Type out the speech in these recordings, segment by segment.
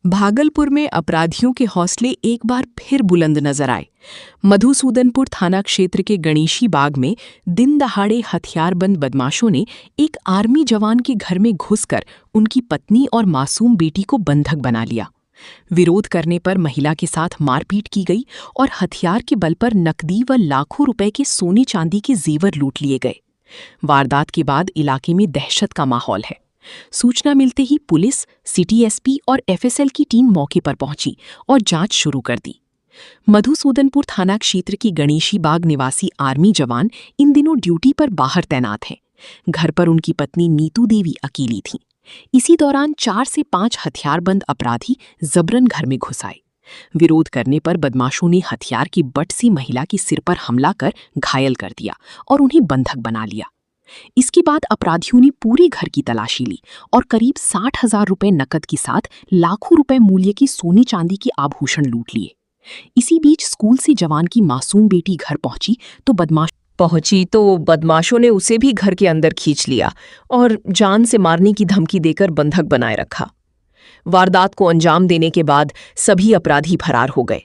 भागलपुर में अपराधियों के हौसले एक बार फिर बुलंद नजर आए। मधुसूदनपुर थाना क्षेत्र के गणेशी बाग में दिन दहाड़े हथियारबंद बदमाशों ने एक आर्मी जवान के घर में घुसकर उनकी पत्नी और मासूम बेटी को बंधक बना लिया। विरोध करने पर महिला के साथ मारपीट की गई और हथियार के बल पर नकदी व लाखों रुपए के सोने चांदी के जेवर लूट लिए गए। वारदात के बाद इलाके में दहशत का माहौल है। सूचना मिलते ही पुलिस, सिटी एसपी और एफएसएल की टीम मौके पर पहुंची और जांच शुरू कर दी। मधुसूदनपुर थाना क्षेत्र की गणेशी बाग निवासी आर्मी जवान इन दिनों ड्यूटी पर बाहर तैनात हैं। घर पर उनकी पत्नी नीतू देवी अकेली थीं। इसी दौरान 4 से 5 हथियारबंद अपराधी जबरन घर में घुस आए। विरोध करने पर बदमाशों ने हथियार की बट से महिला के सिर पर हमला कर घायल कर दिया और उन्हें बंधक बना लिया। इसके बाद अपराधियों ने पूरे घर की तलाशी ली और करीब 60,000 रुपए नकद के साथ लाखों रुपए मूल्य की सोने चांदी के आभूषण लूट लिए। इसी बीच स्कूल से जवान की मासूम बेटी घर पहुंची तो बदमाशों ने उसे भी घर के अंदर खींच लिया और जान से मारने की धमकी देकर बंधक बनाए रखा। वारदात को अंजाम देने के बाद सभी अपराधी फरार हो गए।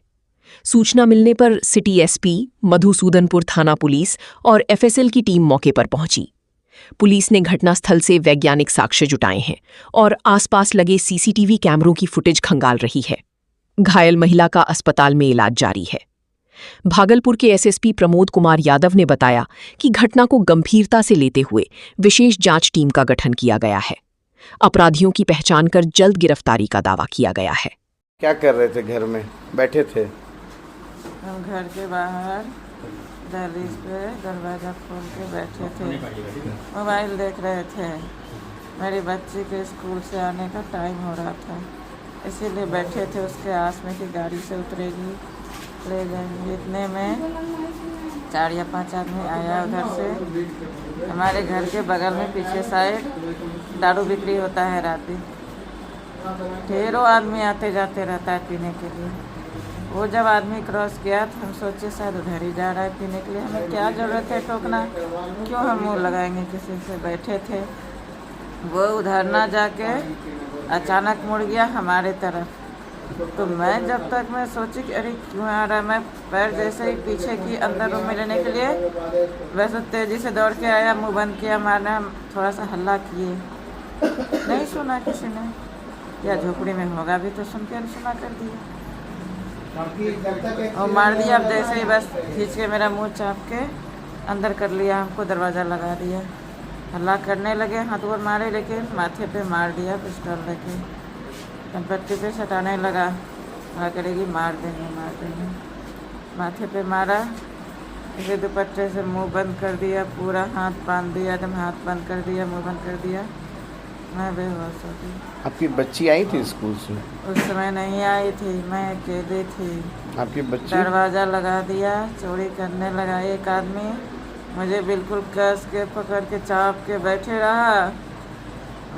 सूचना मिलने पर सिटी एसपी, मधुसूदनपुर थाना पुलिस और एफएसएल की टीम मौके पर पहुंची। पुलिस ने घटनास्थल से वैज्ञानिक साक्ष्य जुटाए हैं और आसपास लगे सीसीटीवी कैमरों की फुटेज खंगाल रही है। घायल महिला का अस्पताल में इलाज जारी है। भागलपुर के एसएसपी प्रमोद कुमार यादव ने बताया कि घटना को गंभीरता से लेते हुए विशेष जांच टीम का गठन किया गया है। अपराधियों की पहचान कर जल्द गिरफ्तारी का दावा किया गया है। क्या कर रहे थे? घर में बैठे थे? हम घर के बाहर दहलीज पे दरवाज़ा खोल के बैठे थे, मोबाइल देख रहे थे। मेरी बच्ची के स्कूल से आने का टाइम हो रहा था, इसीलिए बैठे थे उसके आस में कि गाड़ी से उतरेगी, ले जाएंगे। इतने में 4 या 5 आदमी आया उधर से। हमारे घर के बगल में पीछे साइड दारू बिक्री होता है रात दिन। ढेरों आदमी आते जाते रहता है पीने के लिए। वो जब आदमी क्रॉस किया तो हम सोचे शायद उधर ही जा रहा है पीने के लिए, हमें क्या ज़रूरत है टोकना, क्यों हम मुँह लगाएंगे किसी से। बैठे थे, वो उधर ना जाके अचानक मुड़ गया हमारे तरफ। तो मैं जब तक मैं सोची कि अरे क्यों आ रहा है, मैं पैर जैसे ही पीछे की अंदर रूम में लेने के लिए वैसे तेज़ी से दौड़ के आया, मुँह बंद किया, मारना थोड़ा सा हल्ला किए, नहीं सुना किसी ने। या झोपड़ी में होगा भी तो सुन के अनसुना कर दिया और मार दिया। अब जैसे ही बस खींच के मेरा मुंह चाप के अंदर कर लिया, हमको दरवाज़ा लगा दिया। हल्ला करने लगे, हाथ गोर मारे, लेकिन माथे पे मार दिया पिस्टल लेके। कंपट्टी पे सटाने लगा, क्या करेगी, मार देंगे। माथे पे मारा, इसे दुपट्टे से मुंह बंद कर दिया, पूरा हाथ बांध दिया। जब हाथ बंद कर दिया, मुंह बंद कर दिया, मैं बेहोश हो गई। आपकी बच्ची आई थी स्कूल से? उस समय नहीं आई थी, मैं अकेले थी। आपकी बच्ची? दरवाज़ा लगा दिया, चोरी करने लगा एक आदमी, मुझे बिल्कुल कस के पकड़ के चाप के बैठे रहा,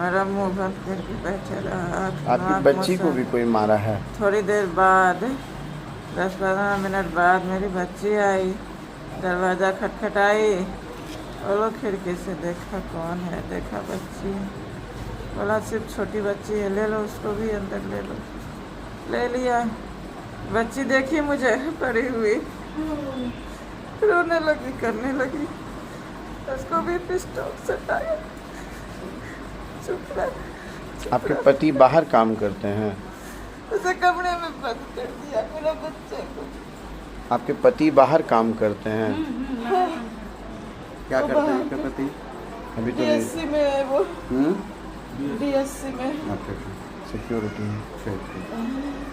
मेरा मुंह बंद करके बैठे रहा। आपकी बच्ची को भी कोई मारा है? थोड़ी देर बाद 10-15 मिनट बाद मेरी बच्ची आई, दरवाज़ा खटखटाई और वो खिड़की से देखा कौन है, देखा बच्ची। बोला सिर्फ छोटी बच्ची है, ले लो उसको भी अंदर ले लो। ले लिया, बच्ची देखी मुझे पड़ी हुई, रोने लगी, करने लगी, उसको भी पिस्टल सटाया। चुप रहा। आपके पति बाहर काम करते हैं? उसे कमरे में बंद कर दिया मेरा बच्चे को। आपके पति बाहर काम करते हैं? क्या करते हैं आपके पति? अभी तो डीएससी में है वो। डीएससी में सिक्योरिटी है।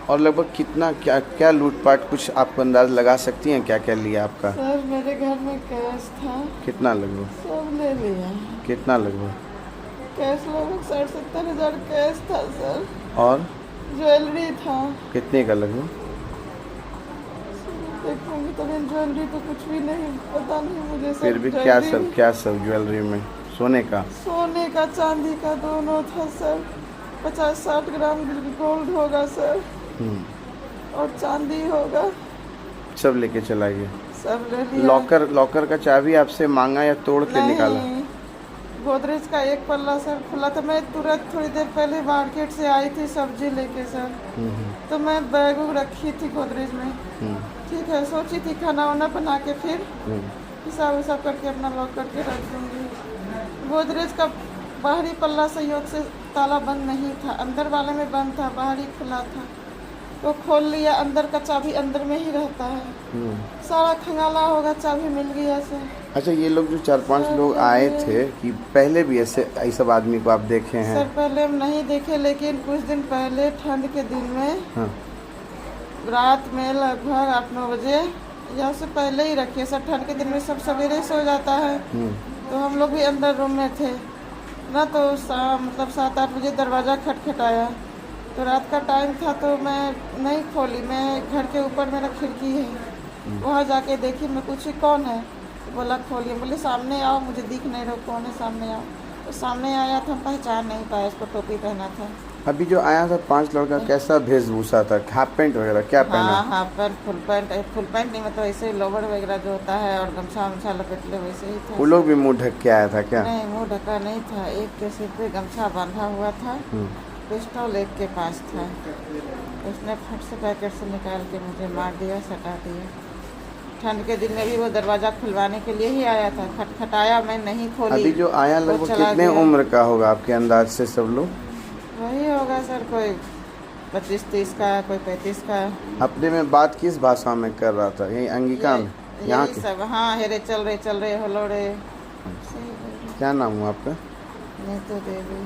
और लगभग कितना क्या लूटपाट, कुछ आप अंदाज लगा सकती हैं क्या क्या लिया आपका? सर मेरे घर में कैश था। कितना लगभग? सब ले लिया। कितना लगभग? कैश लगभग 60-70 हज़ार कैश था सर। और ज्वेलरी था। कितने का लगभग? देखूंगी तो ज्वेलरी तो कुछ भी नहीं, पता नहीं मुझे। फिर भी क्या सब ज्वेलरी में? सोने का, चांदी का दोनों था सर। 50-60 ग्राम गोल्ड होगा सर और चांदी होगा। सब लेके चला गया? सब ले लिया। लॉकर का चाबी आपसे मांगा या तोड़ के निकाला? गोदरेज का एक पल्ला सर खुला था। मैं तुरंत थोड़ी देर पहले मार्केट से आई थी सब्जी लेके सर, तो मैं बैग रखी थी गोदरेज में। ठीक है, सोची थी खाना वाना बना के फिर हिसाब विसाब करके अपना लॉक करके रख दूँगी। गोदरेज का बाहरी पल्ला संयोग से ताला बंद नहीं था, अंदर वाले में बंद था, बाहरी खुला था। तो खोल लिया, अंदर का चाबी अंदर में ही रहता है। सारा खंगाला होगा, चाबी मिल गया सर। अच्छा, ये लोग जो 4-5 लोग आए थे कि पहले भी ऐसे ये सब आदमी को आप देखे हैं? सर पहले हम नहीं देखे, लेकिन कुछ दिन पहले ठंड के दिन में रात में लगभग 8-9 बजे या उससे पहले ही रखिए सर। ठंड के दिन में सब सवेरे सो जाता है, तो हम लोग भी अंदर रूम में थे ना, तो मतलब 7-8 बजे दरवाज़ा खटखटाया। तो रात का टाइम था तो मैं नहीं खोली, मैं घर के ऊपर मेरा खिड़की है, वहाँ जाके देखी, मैं पूछी कौन है, तो बोला खोलिए। बोले सामने आओ, मुझे दिख नहीं रहा कौन है, सामने आओ। तो सामने आया था, हम पहचान नहीं पाए, उसको टोपी पहना था। अभी जो आया था 5 लड़का, कैसा वेशभूषा था? हाफ पैंट वगैरह क्या पहना? हाँ, हाफ पैंट, फुल पैंट नहीं, मतलब ऐसे लोवर वगैरह जो होता है और गमछा वमछा लपेटले वैसे ही था। वो लोग भी मुँह ढक के आया था क्या? नहीं, मुँह ढका नहीं था, एक के सिर पे गमछा बांधा हुआ था, पिस्टल एक के पास था। उसने फट से पैकेट से निकाल के मुझे मार दिया, सटा दिया। ठंड के दिन में भी वो दरवाज़ा खुलवाने के लिए ही आया था, खटखटाया, मैं नहीं खोली। अभी जो आया लगभग कितने उम्र का होगा आपके अंदाज से सब लोग? वही होगा सर, कोई 25-30 का, कोई 35 का। अपने में बात किस भाषा में कर रहा था? यही अंगिका में? यहाँ यही सब, हाँ, हेरे चल रहे होलो रे। क्या नाम हुआ आपका? नीतू देवी।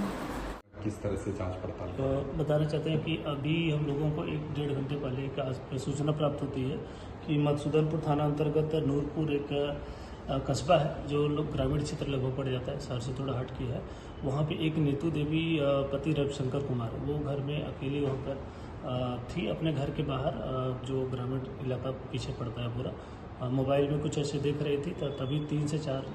किस तरह से जांच पड़ताल? तो बताना चाहते हैं कि अभी हम लोगों को 1-1.5 घंटे पहले एक सूचना प्राप्त होती है कि मधुसूदनपुर थाना अंतर्गत नूरपुर एक कस्बा है जो लोग ग्रामीण क्षेत्र लगभग पड़ जाता है, शहर से थोड़ा हट की है। वहाँ पे एक नीतू देवी पति रविशंकर कुमार, वो घर में अकेली वहाँ पर थी, अपने घर के बाहर जो ग्रामीण इलाका पीछे पड़ता है पूरा, मोबाइल में कुछ ऐसे देख रही थी। तभी 3 से 4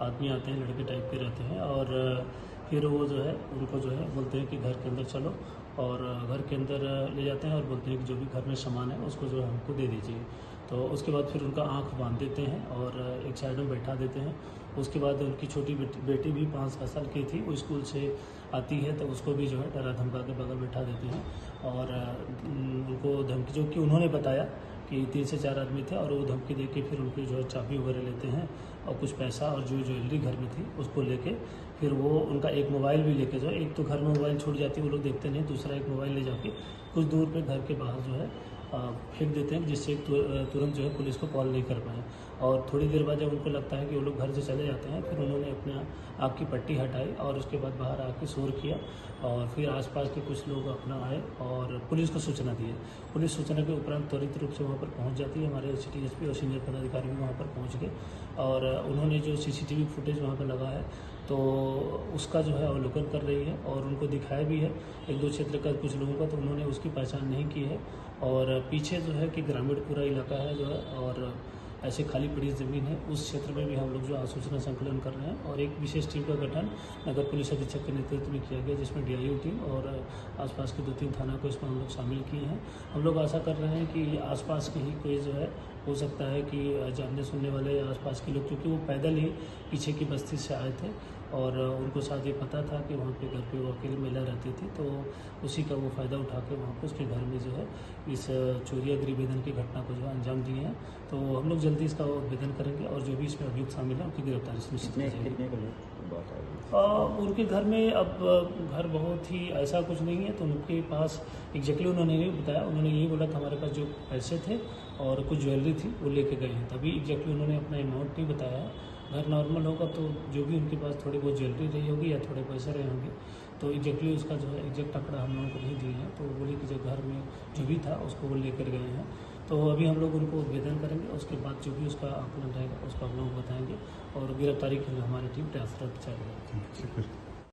आदमी आते हैं, लड़के टाइप के रहते हैं, और फिर वो जो है उनको जो है बोलते हैं कि घर के अंदर चलो, और घर के अंदर ले जाते हैं और बोलते हैं कि जो भी घर में सामान है उसको जो है हमको दे दीजिए। तो उसके बाद फिर उनका आंख बांध देते हैं और एक साइड में बैठा देते हैं। उसके बाद उनकी छोटी बेटी भी 5 साल की थी, वो स्कूल से आती है तो उसको भी जो है डरा धमका के बगल बैठा देते हैं, और उनको धमकी, जो कि उन्होंने बताया कि 3 से 4 आदमी थे, और वो धमकी दे के फिर उनकी जो है चाबी वगैरह लेते हैं और कुछ पैसा और जो ज्वेलरी घर में थी उसको लेके फिर वो उनका एक मोबाइल भी लेके जो है, एक तो घर में मोबाइल छूट जाती है, वो लोग देखते नहीं, दूसरा एक मोबाइल ले जाके कुछ दूर पे घर के बाहर जो है फेंक देते हैं, जिससे तुरंत जो है पुलिस को कॉल नहीं कर पाए। और थोड़ी देर बाद जब उनको लगता है कि वो लोग घर से चले जाते हैं, फिर उन्होंने अपने आँख की पट्टी हटाई और उसके बाद बाहर आके शोर किया, और फिर आसपास के कुछ लोग अपना आए और पुलिस को सूचना दी। पुलिस सूचना के उपरांत त्वरित रूप से वहाँ पर पहुँच जाती है, हमारे सिटी एसपी और सीनियर पदाधिकारी भी वहाँ पर पहुँच गए, और उन्होंने जो CCTV फुटेज वहाँ पर लगा है तो उसका जो है अवलोकन कर रही है, और उनको दिखाया भी है 1-2 क्षेत्र का कुछ लोगों का, तो उन्होंने उसकी पहचान नहीं की है। और पीछे जो है कि ग्रामीण पूरा इलाका है जो है, और ऐसे खाली पड़ी ज़मीन है, उस क्षेत्र में भी हम लोग जो सूचना संकलन कर रहे हैं, और एक विशेष टीम का गठन नगर पुलिस अधीक्षक के नेतृत्व में किया गया, जिसमें DIU टीम और आसपास के 2-3 थाना को इसमें हम लोग शामिल किए हैं। हम लोग आशा कर रहे हैं कि आसपास के ही कोई जो है, हो सकता है कि जानने सुनने वाले आसपास के लोग, क्योंकि वो पैदल ही पीछे की बस्ती से आए थे, और उनको शायद ये पता था कि वहाँ पे घर पे वो अकेली महिला रहती थी, तो उसी का वो फ़ायदा उठा के वहाँ पे उसके घर में जो है इस चोरी या गृहभेदन की घटना को जो अंजाम दिए हैं। तो हम लोग जल्दी इसका भेदन करेंगे, और जो भी इसमें अभियुक्त शामिल है उनकी गिरफ्तारी सुनिश्चित की जाएगी। उनके घर में अब घर बहुत ही ऐसा कुछ नहीं है, तो उनके पास एग्जैक्टली उन्होंने नहीं बताया, उन्होंने यही बोला कि हमारे पास जो पैसे थे और कुछ ज्वेलरी थी वो लेके गए हैं। तभी एग्जैक्टली उन्होंने अपना अमाउंट नहीं बताया है। घर नॉर्मल होगा तो जो भी उनके पास थोड़ी बहुत ज्वेलरी रही होगी या थोड़े पैसे रहे होंगे, तो एग्जैक्टली उसका जो है एग्जैक्ट आंकड़ा हम लोगों को नहीं दिए हैं। तो बोले कि जो घर में जो भी था उसको वो लेकर गए हैं, तो अभी हम लोग उनको भेदन करेंगे, उसके बाद जो भी उसका आकलन रहेगा उसको हम लोग बताएंगे, और गिरफ्तारी के लिए हमारी टीम प्रयासरत चल रही है।